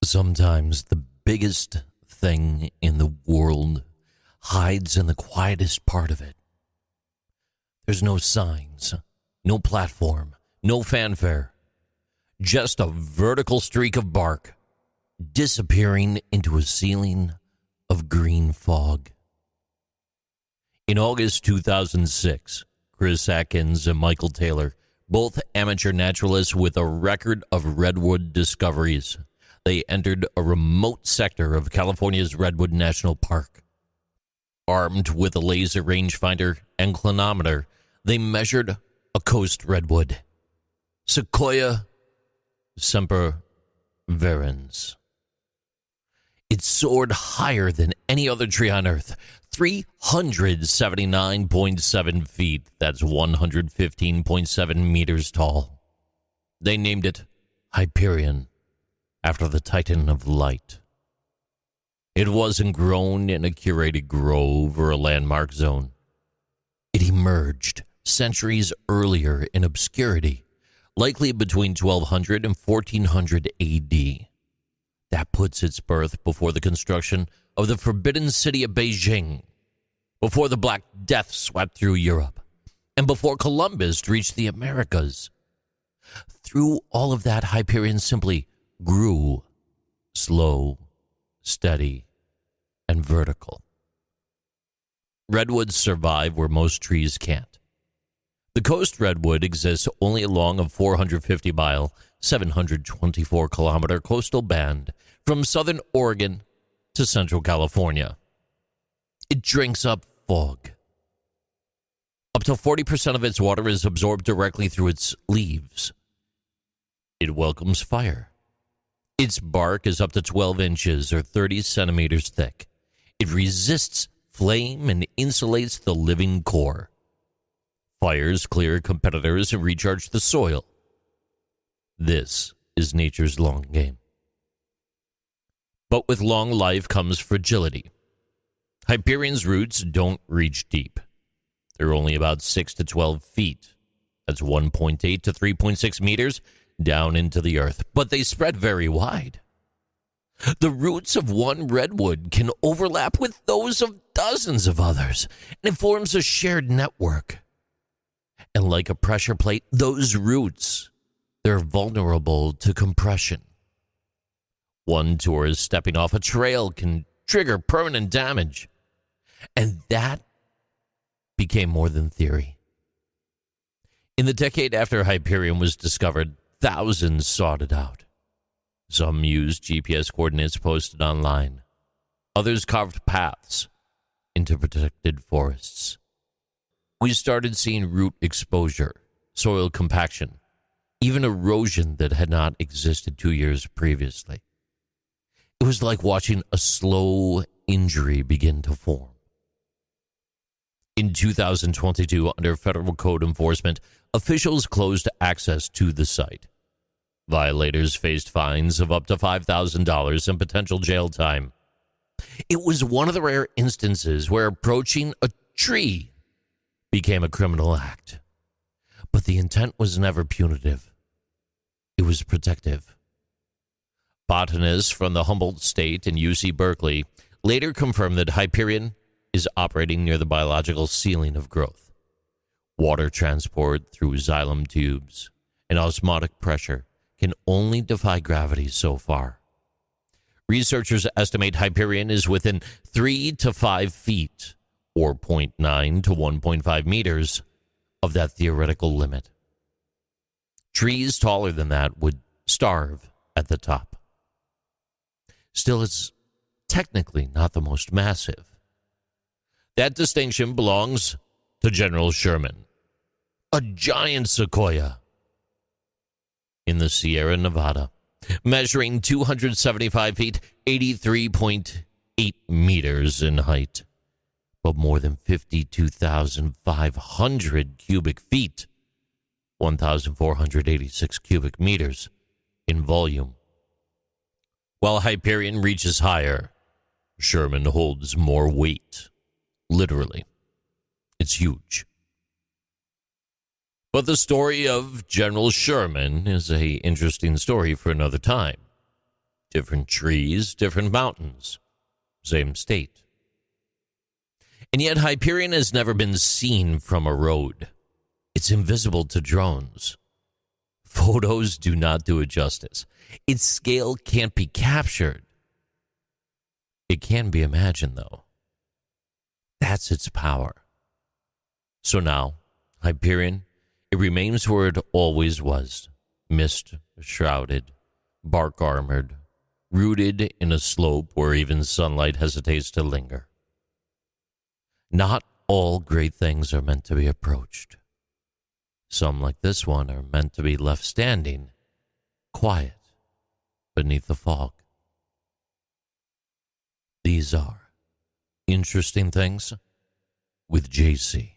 Sometimes the biggest thing in the world hides in the quietest part of it. There's no signs, no platform, no fanfare, just a vertical streak of bark disappearing into a ceiling of green fog. In August 2006, Chris Atkins and Michael Taylor, both amateur naturalists with a record of redwood discoveries, they entered a remote sector of California's Redwood National Park. Armed with a laser rangefinder and clinometer, they measured a coast redwood, Sequoia sempervirens. It soared higher than any other tree on Earth, 379.7 feet. That's 115.7 meters tall. They named it Hyperion, after the Titan of Light. It wasn't grown in a curated grove or a landmark zone. It emerged centuries earlier in obscurity, likely between 1200 and 1400 AD. That puts its birth before the construction of the forbidden city of Beijing, before the Black Death swept through Europe, and before Columbus reached the Americas. Through all of that, Hyperion simply grew, slow, steady, and vertical. Redwoods survive where most trees can't. The coast redwood exists only along a 450-mile, 724-kilometer coastal band from southern Oregon to central California. It drinks up fog. Up to 40% of its water is absorbed directly through its leaves. It welcomes fire. Its bark is up to 12 inches or 30 centimeters thick. It resists flame and insulates the living core. Fires clear competitors and recharge the soil. This is nature's long game. But with long life comes fragility. Hyperion's roots don't reach deep. They're only about 6 to 12 feet. That's 1.8 to 3.6 meters down into the earth, but they spread very wide. The roots of one redwood can overlap with those of dozens of others, and it forms a shared network. And like a pressure plate, those roots, they're vulnerable to compression. One tourist stepping off a trail can trigger permanent damage. And that became more than theory. In the decade after Hyperion was discovered, thousands sought it out. Some used GPS coordinates posted online. Others carved paths into protected forests. We started seeing root exposure, soil compaction, even erosion that had not existed 2 years previously. It was like watching a slow injury begin to form. In 2022, under federal code enforcement, officials closed access to the site. Violators faced fines of up to $5,000 and potential jail time. It was one of the rare instances where approaching a tree became a criminal act. But the intent was never punitive. It was protective. Botanists from the Humboldt State and UC Berkeley later confirmed that Hyperion is operating near the biological ceiling of growth. Water transport through xylem tubes and osmotic pressure can only defy gravity so far. Researchers estimate Hyperion is within 3 to 5 feet, or 0.9 to 1.5 meters, of that theoretical limit. Trees taller than that would starve at the top. Still, it's technically not the most massive. That distinction belongs to General Sherman, a giant sequoia in the Sierra Nevada, measuring 275 feet, 83.8 meters in height, but more than 52,500 cubic feet, 1,486 cubic meters in volume. While Hyperion reaches higher, Sherman holds more weight. Literally. It's huge. But the story of General Sherman is an interesting story for another time. Different trees, different mountains, same state. And yet Hyperion has never been seen from a road. It's invisible to drones. Photos do not do it justice. Its scale can't be captured. It can be imagined, though. That's its power. So now, Hyperion, it remains where it always was. Mist-shrouded, bark-armored, rooted in a slope where even sunlight hesitates to linger. Not all great things are meant to be approached. Some, like this one, are meant to be left standing, quiet, beneath the fog. These are Interesting Things with JC.